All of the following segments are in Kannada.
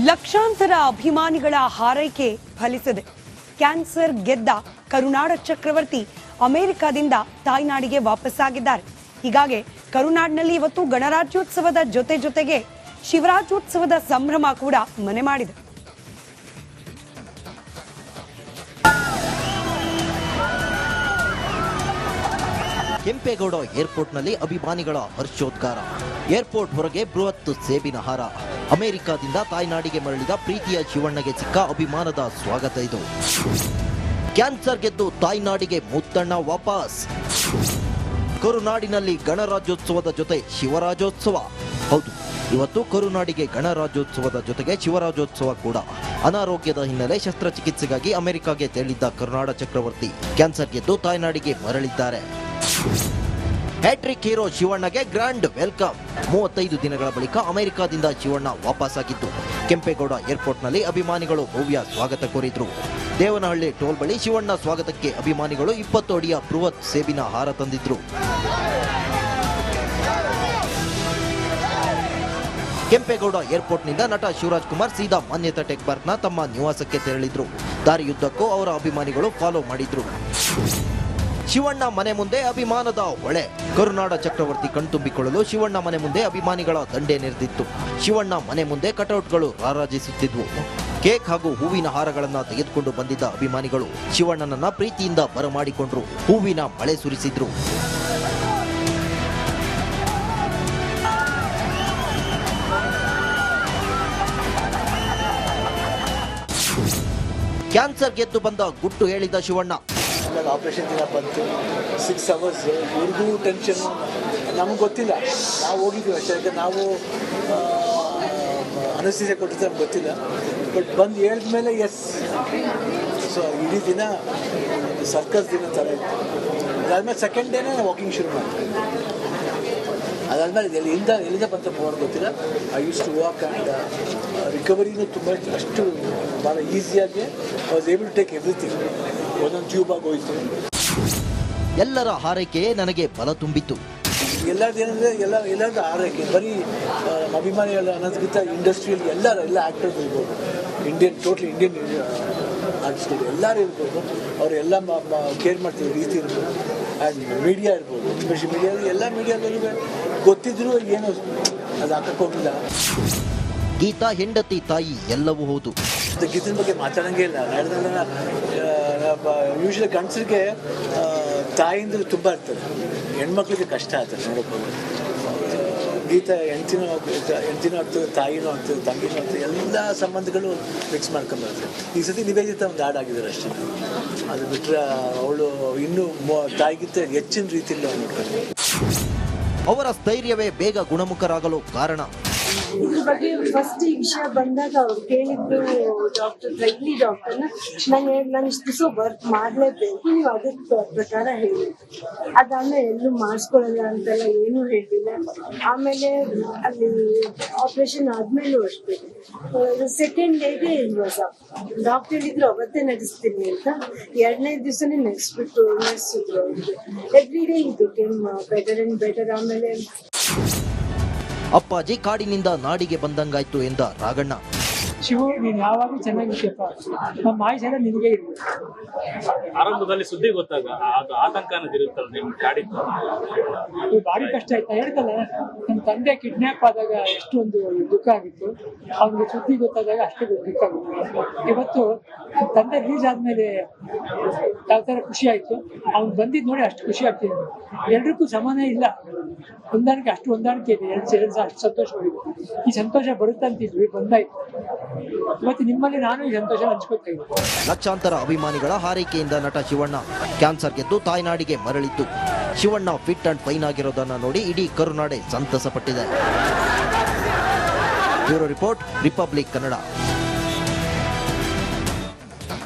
ಲಕ್ಷಾಂತರ ಅಭಿಮಾನಿಗಳ ಹಾರೈಕೆ ಫಲಿಸಿದೆ. ಕ್ಯಾನ್ಸರ್ ಗೆದ್ದ ಕರುನಾಡ ಚಕ್ರವರ್ತಿ ಅಮೆರಿಕದಿಂದ ತಾಯ್ನಾಡಿಗೆ ವಾಪಸ್ಸಾಗಿದ್ದಾರೆ. ಹೀಗಾಗಿ ಕರುನಾಡಿನಲ್ಲಿ ಇವತ್ತು ಗಣರಾಜ್ಯೋತ್ಸವದ ಜೊತೆಗೆ ಶಿವರಾಜ್ಯೋತ್ಸವದ ಸಂಭ್ರಮ ಕೂಡ ಮನೆ ಮಾಡಿದೆ. ಕೆಂಪೇಗೌಡ ಏರ್ಪೋರ್ಟ್ನಲ್ಲಿ ಅಭಿಮಾನಿಗಳ ಹರ್ಷೋದ್ಗಾರ. ಏರ್ಪೋರ್ಟ್ ಹೊರಗೆ ಬೃಹತ್ ಸೇಬಿನ ಹಾರ. ಅಮೆರಿಕದಿಂದ ತಾಯ್ನಾಡಿಗೆ ಮರಳಿದ ಪ್ರೀತಿಯ ಶಿವಣ್ಣಗೆ ಸಿಕ್ಕ ಅಭಿಮಾನದ ಸ್ವಾಗತ ಇದು. ಕ್ಯಾನ್ಸರ್ ಗೆದ್ದು ತಾಯ್ನಾಡಿಗೆ ಮುತ್ತಣ್ಣ ವಾಪಸ್. ಕರುನಾಡಿನಲ್ಲಿ ಗಣರಾಜ್ಯೋತ್ಸವದ ಜೊತೆ ಶಿವರಾಜ್ಯೋತ್ಸವ. ಹೌದು, ಇವತ್ತು ಕರುನಾಡಿಗೆ ಗಣರಾಜ್ಯೋತ್ಸವದ ಜೊತೆಗೆ ಶಿವರಾಜ್ಯೋತ್ಸವ ಕೂಡ. ಅನಾರೋಗ್ಯದ ಹಿನ್ನೆಲೆ ಶಸ್ತ್ರಚಿಕಿತ್ಸೆಗಾಗಿ ಅಮೆರಿಕಾಗೆ ತೆರಳಿದ್ದ ಕರುನಾಡ ಚಕ್ರವರ್ತಿ ಕ್ಯಾನ್ಸರ್ ಗೆದ್ದು ತಾಯ್ನಾಡಿಗೆ ಮರಳಿದ್ದಾರೆ. ಹ್ಯಾಟ್ರಿಕ್ ಹೀರೋ ಶಿವಣ್ಣಗೆ ಗ್ರ್ಯಾಂಡ್ ವೆಲ್ಕಮ್. 35 ದಿನಗಳ ಬಳಿಕ ಅಮೆರಿಕದಿಂದ ಶಿವಣ್ಣ ವಾಪಸ್ಸಾಗಿದ್ದು ಕೆಂಪೇಗೌಡ ಏರ್ಪೋರ್ಟ್ನಲ್ಲಿ ಅಭಿಮಾನಿಗಳು ಭವ್ಯ ಸ್ವಾಗತ ಕೋರಿದ್ರು. ದೇವನಹಳ್ಳಿ ಟೋಲ್ ಬಳಿ ಶಿವಣ್ಣ ಸ್ವಾಗತಕ್ಕೆ ಅಭಿಮಾನಿಗಳು 20 ಅಡಿಯ ಬೃಹತ್ ಸೇಬಿನ ಹಾರ ತಂದಿದ್ರು. ಕೆಂಪೇಗೌಡ ಏರ್ಪೋರ್ಟ್ನಿಂದ ನಟ ಶಿವರಾಜ್ ಕುಮಾರ್ ಸೀದಾ ಮಾನ್ಯತಾ ಟೆಕ್ ಪಾರ್ಕ್ನ ತಮ್ಮ ನಿವಾಸಕ್ಕೆ ತೆರಳಿದ್ರು. ದಾರಿಯುದ್ದಕ್ಕೂ ಅವರ ಅಭಿಮಾನಿಗಳು ಫಾಲೋ ಮಾಡಿದ್ರು. ಶಿವಣ್ಣ ಮನೆ ಮುಂದೆ ಅಭಿಮಾನದ ಹೊಳೆ. ಕರುನಾಡ ಚಕ್ರವರ್ತಿ ಕಣ್ತುಂಬಿಕೊಳ್ಳಲು ಶಿವಣ್ಣ ಮನೆ ಮುಂದೆ ಅಭಿಮಾನಿಗಳ ದಂಡೆ ನೆರೆದಿತ್ತು. ಶಿವಣ್ಣ ಮನೆ ಮುಂದೆ ಕಟೌಟ್ಗಳು ರಾರಾಜಿಸುತ್ತಿದ್ವು. ಕೇಕ್ ಹಾಗೂ ಹೂವಿನ ಹಾರಗಳನ್ನ ತೆಗೆದುಕೊಂಡು ಬಂದಿದ್ದ ಅಭಿಮಾನಿಗಳು ಶಿವಣ್ಣನನ್ನ ಪ್ರೀತಿಯಿಂದ ಬರಮಾಡಿಕೊಂಡ್ರು. ಹೂವಿನ ಮಳೆ ಸುರಿಸಿದ್ರು. ಕ್ಯಾನ್ಸರ್ ಗೆದ್ದು ಬಂದ ಗುಟ್ಟು ಹೇಳಿದ ಶಿವಣ್ಣ, ಆಪರೇಷನ್ ದಿನ ಬಂತು, 6 hours ಇವ್ರಿಗೂ ಟೆನ್ಷನ್ನು, ನಮ್ಗೆ ಗೊತ್ತಿಲ್ಲ. ನಾವು ಹೋಗಿದ್ದೀವಿ ಅಷ್ಟೇ, ನಾವು ಅನಸ್ತೀಸಿಯಾ ಕೊಟ್ಟಿದ್ದು ನಮ್ಗೆ ಗೊತ್ತಿಲ್ಲ. ಬಟ್ ಬಂದು ಹೇಳಿದ್ಮೇಲೆ ಎಸ್. ಸೊ ಇಡೀ ದಿನ ಸರ್ಕಸ್ ದಿನ ಥರ ಇತ್ತು. ಅದಾದ್ಮೇಲೆ ಸೆಕೆಂಡ್ ಡೇನೇ ವಾಕಿಂಗ್ ಶುರು ಮಾಡ್ತೀವಿ. ಅದಾದ್ಮೇಲೆ ಎಲ್ಲಿಂದ ಬಂತ ಫೋನ್ ಗೊತ್ತಿಲ್ಲ. I use to walk and ರಿಕವರಿನೂ ತುಂಬ ಅಷ್ಟು ಭಾಳ ಈಸಿಯಾಗಿ I was able to take everything. ಒಂದೊಂದು ಟ್ಯೂಬ್ ಆಗೋಯ್ತು. ಎಲ್ಲರ ಹಾರೈಕೆಯೇ ನನಗೆ ಬಲ ತುಂಬಿತ್ತು. ಎಲ್ಲರದ್ದು ಏನಂದರೆ ಎಲ್ಲರದ್ದು ಆರೈಕೆ ಬರೀ ಅಭಿಮಾನಿಗಳ ಅನ್ನೋದಕ್ಕಿಂತ ಇಂಡಸ್ಟ್ರಿಯಲ್ಲಿ ಎಲ್ಲ ಆ್ಯಕ್ಟರ್ಸ್ ಇರ್ಬೋದು, ಟೋಟಲಿ ಇಂಡಿಯನ್ ಆರ್ಟಿಸ್ಟ್ಗಳು ಎಲ್ಲರೂ ಇರ್ಬೋದು. ಅವರೆಲ್ಲ ಕೇರ್ ಮಾಡ್ತಿರೋ ರೀತಿ ಇರ್ಬೋದು. ಆ್ಯಂಡ್ ಮೀಡಿಯಾ ಇರ್ಬೋದು, ಎಸ್ಪೆಷಲಿ ಮೀಡಿಯಾದಲ್ಲಿ ಎಲ್ಲ ಮೀಡಿಯಾದಲ್ಲೂ ಗೊತ್ತಿದ್ರು ಏನು ಅದು ಹಾಕೋಗಿಲ್ಲ. ಗೀತಾ ಹೆಂಡತಿ ತಾಯಿ ಎಲ್ಲವೂ ಹೌದು. ಗೀತನ ಬಗ್ಗೆ ಮಾತಾಡೋಂಗೇ ಇಲ್ಲ. ಯೂಶ್ವಲಿ ಗಂಡಸರಿಗೆ ತಾಯಿಂದರು ತುಂಬ ಇರ್ತದೆ, ಹೆಣ್ಮಕ್ಳಿಗೆ ಕಷ್ಟ ಆಗ್ತದೆ ನೋಡೋಕ್ಕೋಗಿ. ಗೀತಾ ಹೆಂಡ್ತಿನೂ ಆಗ್ತದೆ, ತಾಯಿನೂ ಆಗ್ತದೆ, ತಂಗಿನೂ ಆಗ್ತದೆ, ಎಲ್ಲ ಸಂಬಂಧಗಳು ಮಿಕ್ಸ್ ಮಾಡ್ಕೊಂಬರ್ತದೆ. ಈ ಸತಿ ನಿವೇದಿತ ಒಂದು ಹಾಡಾಗಿದ್ದಾರೆ ಅಷ್ಟೇ. ಅದು ಬಿಟ್ಟರೆ ಅವಳು ಇನ್ನೂ ತಾಯಿಗಿಂತ ಹೆಚ್ಚಿನ ರೀತಿಯಲ್ಲಿ ಅವ್ರು ನೋಡ್ತಾರೆ. ಅವರ ಸ್ಥೈರ್ಯವೇ ಬೇಗ ಗುಣಮುಖರಾಗಲು ಕಾರಣ. ಇದ್ರ ಬಗ್ಗೆ ಫಸ್ಟ್ ಈ ವಿಷಯ ಬಂದಾಗ ಅವ್ರು ಕೇಳಿದ್ದು ಡಾಕ್ಟರ್ನ ನಾನು ಇಷ್ಟು ದಿವಸ ವರ್ಕ್ ಮಾಡಲೇಬೇಕು, ನೀವು ಅದ್ರ ಪ್ರಕಾರ ಹೇಳಿ. ಅದಾದ್ಮೇಲೆ ಎಲ್ಲೂ ಮಾಡಿಸ್ಕೊಳ್ಳಲ್ಲ ಅಂತೆಲ್ಲ ಏನೂ ಹೇಳಿಲ್ಲ. ಆಮೇಲೆ ಅಲ್ಲಿ ಆಪರೇಷನ್ ಆದ್ಮೇಲೂ ಅಷ್ಟೇ ಸೆಕೆಂಡ್ ಡೇಗೆ ಇವಾಗ ಡಾಕ್ಟರ್ ಹೇಳಿದ್ರು ಅವತ್ತೇ ನಡೆಸ್ತೀನಿ ಅಂತ. 2ನೇ ದಿವಸನೇ ನಡೆಸಿದ್ರು ಅವ್ರಿಗೆ. ಎವ್ರಿ ಡೇ ಇದು ಕೆಮ್ ಬೆಟರ್ ಅಂಡ್ ಬೆಟರ್. ಆಮೇಲೆ ಅಪ್ಪಾಜಿ ಕಾಡಿನಿಂದ ನಾಡಿಗೆ ಬಂದಂಗಾಯ್ತು ಎಂದ ರಾಘಣ್ಣ. ಶಿವು, ನೀನು ಯಾವಾಗಲೂ ಚೆನ್ನಾಗಿರ್ತೀಯಪ್ಪ, ನಮ್ಮ ಆಯುಷ್ಯ ನಿನಗೆ ಇರಬೇಕು. ಆರಂಭದಲ್ಲಿ ಸುದ್ದಿ ಗೊತ್ತಾಗ ಅದು ಆತಂಕ ಅನ್ನೋದಿರುತ್ತಲ್ಲ ನಿಮ್ಮ ಕಾಡಿದ್ದು, ಭಾರಿ ಕಷ್ಟ ಆಯ್ತಾ. ಹೇಳ್ತಲ್ಲ, ನಮ್ಮ ತಂದೆ ಕಿಡ್ನಾಪ್ ಆದಾಗ ಎಷ್ಟೊಂದು ದುಃಖ ಆಗಿತ್ತು. ಅವ್ನಿಗೆ ಸುದ್ದಿ ಗೊತ್ತಾದಾಗ ಅಷ್ಟೇ ದುಃಖ ಆಗಿತ್ತು. ಇವತ್ತು ತಂದೆ ರಿಲೀಸ್ ಆದ್ಮೇಲೆ ಯಾವ ಥರ ಖುಷಿ ಆಯ್ತು. ಅವ್ನು ಬಂದಿದ್ದು ನೋಡಿ ಅಷ್ಟು ಖುಷಿ ಆಗ್ತಿದೆ. ಎಲ್ರಿಗೂ ಸಮಾನ ಇಲ್ಲ, ಹೊಂದಾಣಿಕೆ ಅಷ್ಟು ಹೊಂದಾಣಿಕೆ ಇದೆ. ಎರಡು ಅಷ್ಟು ಸಂತೋಷ ಪಡಿದೆ. ಈ ಸಂತೋಷ ಬರುತ್ತಂತಿದ್ವಿ, ಬಂದಾಯ್ತು. ಇವತ್ತು ನಿಮ್ಮಲ್ಲಿ ನಾನು ಈ ಸಂತೋಷ ಹಂಚ್ಕೊತಾ ಇದ್ದೆ. ಲಕ್ಷಾಂತರ ಅಭಿಮಾನಿಗಳ ಹಾರೈಕೆಯಿಂದ ನಟ ಶಿವಣ್ಣ ಕ್ಯಾನ್ಸರ್ ಗೆದ್ದು ತಾಯ್ನಾಡಿಗೆ ಮರಳಿದ್ದು. ಶಿವಣ್ಣ ಫಿಟ್ ಅಂಡ್ ಫೈನ್ ಆಗಿರೋದನ್ನ ನೋಡಿ ಇಡೀ ಕರುನಾಡೆ ಸಂತಸ ಪಟ್ಟಿದೆ. Bureau report, republic Kannada.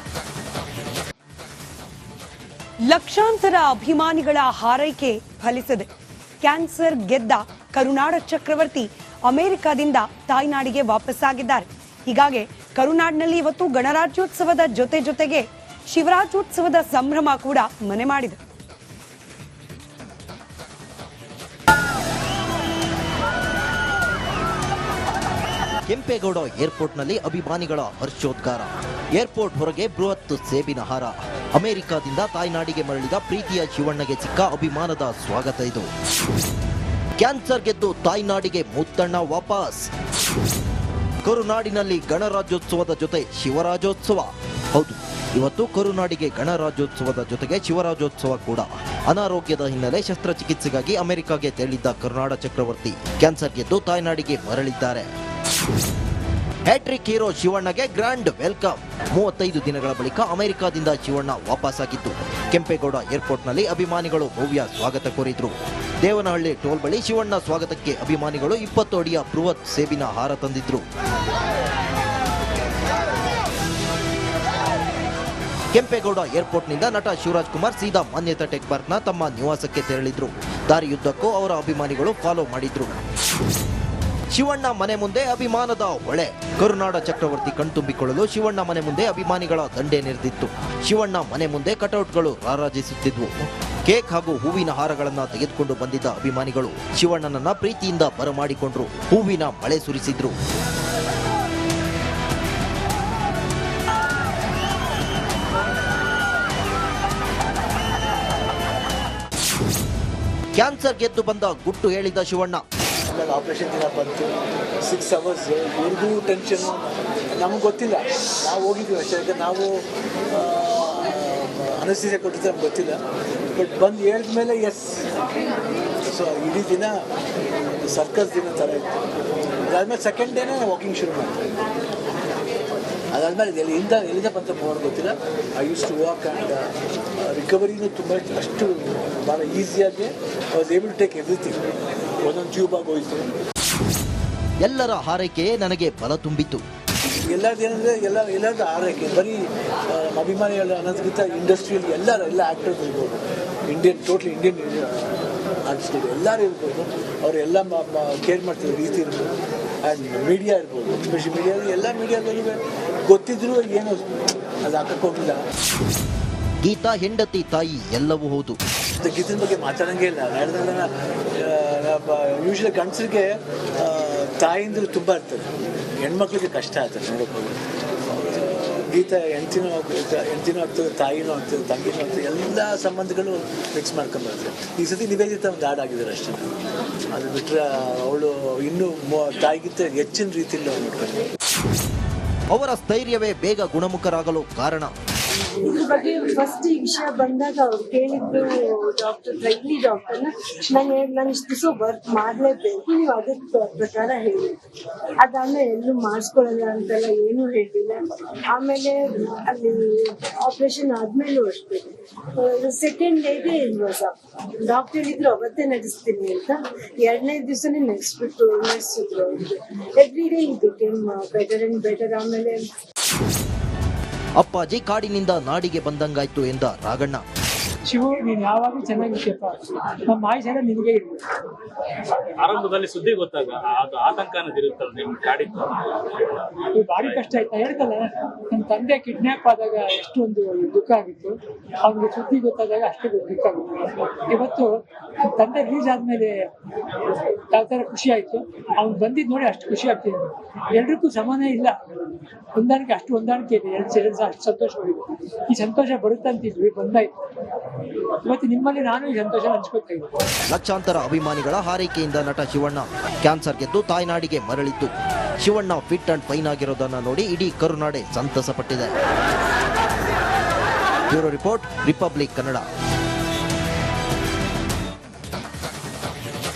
ಲಕ್ಷಾಂತರ ಅಭಿಮಾನಿಗಳ ಹಾರೈಕೆ ಫಲಿಸಿದೆ. ಕ್ಯಾನ್ಸರ್ ಗೆದ್ದ ಕರುನಾಡ ಚಕ್ರವರ್ತಿ ಅಮೆರಿಕದಿಂದ ತಾಯ್ನಾಡಿಗೆ ವಾಪಸ್ಸಾಗಿದ್ದಾರೆ. ಹೀಗಾಗಿ ಕರುನಾಡಿನಲ್ಲಿ ಇವತ್ತು ಗಣರಾಜ್ಯೋತ್ಸವದ ಜೊತೆಗೆ ಶಿವರಾಜ್ಯೋತ್ಸವದ ಸಂಭ್ರಮ ಕೂಡ ಮನೆ ಮಾಡಿದೆ. ಕೆಂಪೇಗೌಡ ಏರ್ಪೋರ್ಟ್ನಲ್ಲಿ ಅಭಿಮಾನಿಗಳ ಹರ್ಷೋದ್ಗಾರ. ಏರ್ಪೋರ್ಟ್ ಹೊರಗೆ ಬೃಹತ್ ಸೇಬಿನ ಹಾರ. ಅಮೆರಿಕಾದಿಂದ ತಾಯ್ನಾಡಿಗೆ ಮರಳಿದ ಪ್ರೀತಿಯ ಶಿವಣ್ಣಗೆ ಸಿಕ್ಕ ಅಭಿಮಾನದ ಸ್ವಾಗತ ಇದು. ಕ್ಯಾನ್ಸರ್ ಗೆದ್ದು ತಾಯ್ನಾಡಿಗೆ ಮುತ್ತಣ್ಣ ವಾಪಸ್. ಕರುನಾಡಿನಲ್ಲಿ ಗಣರಾಜ್ಯೋತ್ಸವದ ಜೊತೆ ಶಿವರಾಜೋತ್ಸವ. ಹೌದು, ಇವತ್ತು ಕರುನಾಡಿಗೆ ಗಣರಾಜ್ಯೋತ್ಸವದ ಜೊತೆಗೆ ಶಿವರಾಜೋತ್ಸವ ಕೂಡ. ಅನಾರೋಗ್ಯದ ಹಿನ್ನೆಲೆ ಶಸ್ತ್ರಚಿಕಿತ್ಸೆಗಾಗಿ ಅಮೆರಿಕಾಗೆ ತೆರಳಿದ್ದ ಕರುನಾಡ ಚಕ್ರವರ್ತಿ ಕ್ಯಾನ್ಸರ್ ಗೆದ್ದು ತಾಯ್ನಾಡಿಗೆ ಮರಳಿದ್ದಾರೆ. ಹ್ಯಾಟ್ರಿಕ್ ಹೀರೋ ಶಿವಣ್ಣಗೆ ಗ್ರ್ಯಾಂಡ್ ವೆಲ್ಕಮ್. 35 ದಿನಗಳ ಬಳಿಕ ಅಮೆರಿಕಾದಿಂದ ಶಿವಣ್ಣ ವಾಪಸ್ಸಾಗಿದ್ದು ಕೆಂಪೇಗೌಡ ಏರ್ಪೋರ್ಟ್ನಲ್ಲಿ ಅಭಿಮಾನಿಗಳು ಭವ್ಯ ಸ್ವಾಗತ ಕೋರಿದ್ರು. ದೇವನಹಳ್ಳಿ ಟೋಲ್ ಬಳಿ ಶಿವಣ್ಣ ಸ್ವಾಗತಕ್ಕೆ ಅಭಿಮಾನಿಗಳು 20 ಅಡಿಯ ಬೃಹತ್ ಸೇಬಿನ ಹಾರ ತಂದಿದ್ರು. ಕೆಂಪೇಗೌಡ ಏರ್ಪೋರ್ಟ್ನಿಂದ ನಟ ಶಿವರಾಜ್ ಕುಮಾರ್ ಸೀದಾ ಮಾನ್ಯತಾ ಟೆಕ್ ಪಾರ್ಕ್ನ ತಮ್ಮ ನಿವಾಸಕ್ಕೆ ತೆರಳಿದ್ರು. ದಾರಿಯುದ್ದಕ್ಕೂ ಅವರ ಅಭಿಮಾನಿಗಳು ಫಾಲೋ ಮಾಡಿದ್ರು. ಶಿವಣ್ಣ ಮನೆ ಮುಂದೆ ಅಭಿಮಾನದ ಹೊಳೆ. ಕರುನಾಡ ಚಕ್ರವರ್ತಿ ಕಣ್ತುಂಬಿಕೊಳ್ಳಲು ಶಿವಣ್ಣ ಮನೆ ಮುಂದೆ ಅಭಿಮಾನಿಗಳ ದಂಡೆ ನೆರೆದಿತ್ತು. ಶಿವಣ್ಣ ಮನೆ ಮುಂದೆ ಕಟೌಟ್ಗಳು ರಾರಾಜಿಸುತ್ತಿದ್ವು. ಕೇಕ್ ಹಾಗೂ ಹೂವಿನ ಹಾರಗಳನ್ನ ತೆಗೆದುಕೊಂಡು ಬಂದಿದ್ದ ಅಭಿಮಾನಿಗಳು ಶಿವಣ್ಣನನ್ನ ಪ್ರೀತಿಯಿಂದ ಬರಮಾಡಿಕೊಂಡ್ರು. ಹೂವಿನ ಮಳೆ ಸುರಿಸಿದ್ರು. ಕ್ಯಾನ್ಸರ್ ಗೆದ್ದು ಬಂದ ಗುಟ್ಟು ಹೇಳಿದ ಶಿವಣ್ಣ. ಆಪರೇಷನ್ ದಿನ ಬಂತು, 6 hours ಇವ್ರಿಗೂ ಟೆನ್ಷನ್ನು. ನಮ್ಗೆ ಗೊತ್ತಿಲ್ಲ, ನಾವು ಹೋಗಿದ್ವಿ ಅಷ್ಟೇ. ನಾವು ಅನಸ್ತೀಸಿಯಾ ಕೊಟ್ಟಿದ್ದು ನಮ್ಗೆ ಗೊತ್ತಿಲ್ಲ. ಬಟ್ ಬಂದು ಹೇಳಿದ ಮೇಲೆ ಎಸ್. ಸೊ ಇಡೀ ದಿನ ಸರ್ಕಸ್ ದಿನ ಥರ ಇತ್ತು. ಅದಾದ್ಮೇಲೆ ಸೆಕೆಂಡ್ ಡೇನೇ ವಾಕಿಂಗ್ ಶುರು ಮಾಡ್ತೀವಿ. ಅದಾದ್ಮೇಲೆ ಎಲ್ಲಿಂದ ಬಂತ ಮಾಡೋದು ಗೊತ್ತಿಲ್ಲ. I use to walk and ರಿಕವರಿನೂ ತುಂಬ ಅಷ್ಟು ಭಾಳ ಈಸಿಯಾಗಿ was able to take everything. ಒಂದೊಂದು ಟ್ಯೂಬ್ ಆಗಿ ಹೋಯಿತು. ಎಲ್ಲರ ಹಾರೈಕೆಯೇ ನನಗೆ ಬಲ ತುಂಬಿತು. ಎಲ್ಲರದೇನೆಂದರೆ ಎಲ್ಲರದ್ದು ಆರೈಕೆ. ಬರೀ ಅಭಿಮಾನಿಗಳ ಅನ್ನೋದಕ್ಕಿಂತ ಇಂಡಸ್ಟ್ರಿಯಲ್ಲಿ ಎಲ್ಲ ಆ್ಯಕ್ಟರ್ಸ್ ಇರ್ಬೋದು, ಟೋಟ್ಲಿ ಇಂಡಿಯನ್ ಆರ್ಟಿಸ್ಟ್ಗಳು ಎಲ್ಲರೂ ಇರ್ಬೋದು. ಅವರೆಲ್ಲ ಕೇರ್ ಮಾಡ್ತಿರೋ ರೀತಿ ಇರ್ಬೋದು. ಆ್ಯಂಡ್ ಮೀಡಿಯಾ ಇರ್ಬೋದು, ಎಸ್ಪೆಷಲಿ ಮೀಡಿಯಾದಲ್ಲಿ ಎಲ್ಲ ಮೀಡಿಯಾದಲ್ಲೂ ಗೊತ್ತಿದ್ರು ಏನು ಅದು ಹಾಕಕ್ಕೆ ಹೋಗಿಲ್ಲ. ಗೀತಾ ಹೆಂಡತಿ ತಾಯಿ ಎಲ್ಲವೂ ಹೌದು. ಗೀತದ ಬಗ್ಗೆ ಮಾತಾಡೋಂಗೇ ಇಲ್ಲ. ಯೂಶ್ವಲಿ ಗಂಡಸರಿಗೆ ತಾಯಿಂದರು ತುಂಬ ಇರ್ತಾರೆ, ಹೆಣ್ಮಕ್ಳಿಗೆ ಕಷ್ಟ ಆಗ್ತದೆ ನೋಡೋಕ್ಕೋಗಿ. ಗೀತಾ ಹೆಂಡ್ತಿನೂ ಆಗ್ತದೆ, ತಾಯಿನೂ ಆಗ್ತದೆ, ತಂಗಿನೂ ಆಗ್ತದೆ, ಎಲ್ಲ ಸಂಬಂಧಗಳು ಮಿಕ್ಸ್ ಮಾಡ್ಕೊಂಬರ್ತದೆ. ಈ ಸತಿ ನಿವೇದಿತ ಒಂದು ಹಾಡಾಗಿದ್ದಾರೆ ಅಷ್ಟೇ. ಅದು ಬಿಟ್ಟರೆ ಅವಳು ಇನ್ನೂ ತಾಯಿಗಿಂತ ಹೆಚ್ಚಿನ ರೀತಿಯಲ್ಲಿ ಅವ್ರು ನೋಡ್ತಾರೆ. ಅವರ ಸ್ಥೈರ್ಯವೇ ಬೇಗ ಗುಣಮುಖರಾಗಲು ಕಾರಣ. ಇದ್ರ ಬಗ್ಗೆ ಫಸ್ಟ್ ಈ ವಿಷಯ ಬಂದಾಗ ಅವ್ರು ಕೇಳಿದ್ದು ಡಾಕ್ಟರ್ ರೈಲಿ ಡಾಕ್ಟರ್ನ ನಾನು ಇಷ್ಟು ದಿವಸ ವರ್ಕ್ ಮಾಡಲೇಬೇಕು, ನೀವು ಅದ್ರ ಪ್ರಕಾರ ಹೇಳಿ. ಅದಾದ್ಮೇಲೆ ಎಲ್ಲೂ ಮಾಡಿಸ್ಕೊಳ್ಳಲ್ಲ ಅಂತೆಲ್ಲ ಏನೂ ಹೇಳಿಲ್ಲ. ಆಮೇಲೆ ಅಲ್ಲಿ ಆಪರೇಷನ್ ಆದ್ಮೇಲೂ ಅಷ್ಟೇ ಸೆಕೆಂಡ್ ಡೇಗೆ ಡಾಕ್ಟರ್ ಹೇಳಿದ್ರು ಅವತ್ತೇ ನಡೆಸ್ತೀನಿ ಅಂತ. 2ನೇ ದಿವಸನೇ ನಡೆಸಿದ್ರು. ಎವ್ರಿ ಡೇ ಇದು ಕೆಮ್ ಬೆಟರ್ ಅಂಡ್ ಬೆಟರ್. ಆಮೇಲೆ ಅಪ್ಪಾಜಿ ಕಾಡಿನಿಂದ ನಾಡಿಗೆ ಬಂದಂಗಾಯ್ತು ಎಂದ ರಾಘಣ್ಣ. ಶಿವು, ನೀನು ಯಾವಾಗಲೂ ಚೆನ್ನಾಗಿರ್ತೀಯಪ್ಪ, ನಮ್ಮ ಆಯುಷ್ಯನ ನಿನಗೆ ಇರಲಿ. ಆರಂಭದಲ್ಲಿ ಸುದ್ದಿ ಗೊತ್ತಾಗ ಅದು ಆತಂಕ ಅನ್ನೋದಿರುತ್ತಲ್ಲ ನಿಮ್ಗೆ ಕಾಡಿತ್ತು. ಭಾರಿ ಕಷ್ಟ ಆಯ್ತಾ. ಹೇಳ್ತಲ್ಲ, ನನ್ನ ತಂದೆ ಕಿಡ್ನಾಪ್ ಆದಾಗ ಎಷ್ಟೊಂದು ದುಃಖ ಆಗಿತ್ತು. ಅವ್ನಿಗೆ ಸುದ್ದಿ ಗೊತ್ತಾದಾಗ ಅಷ್ಟೇ ದುಃಖ ಆಗಿತ್ತು. ಇವತ್ತು ತಂದೆ ರಿಲೀಸ್ ಆದ್ಮೇಲೆ ಯಾವ ಥರ ಖುಷಿ ಆಯ್ತು. ಅವ್ನು ಬಂದಿದ್ದು ನೋಡಿ ಅಷ್ಟು ಖುಷಿ ಆಗ್ತಿದೆ. ಎಲ್ರಿಗೂ ಸಮಾನ ಇಲ್ಲ, ಹೊಂದಾಣಿಕೆ ಅಷ್ಟು ಹೊಂದಾಣಿಕೆ ಇದೆ. ಎರಡು ಅಷ್ಟು ಸಂತೋಷವಾಗಿದೆ. ಈ ಸಂತೋಷ ಬರುತ್ತಂತಿದ್ವಿ, ಬಂದಾಯ್ತು. ಇವತ್ತು ನಿಮ್ಮಲ್ಲಿ ನಾನು ಈ ಸಂತೋಷ ಹಂಚ್ಕೊತಾ ಇದ್ದೀನಿ. ಲಕ್ಷಾಂತರ ಅಭಿಮಾನಿಗಳ ಹಾರೈಕೆಯಿಂದ ನಟ ಶಿವಣ್ಣ ಕ್ಯಾನ್ಸರ್ ಗೆದ್ದು ತಾಯ್ನಾಡಿಗೆ ಮರಳಿದ್ದು. ಶಿವಣ್ಣ ಫಿಟ್ ಅಂಡ್ ಫೈನ್ ಆಗಿರೋದನ್ನ ನೋಡಿ ಇಡೀ ಕರುನಾಡೆ ಸಂತಸ ಪಟ್ಟಿದೆ. Bureau report, republic Kannada.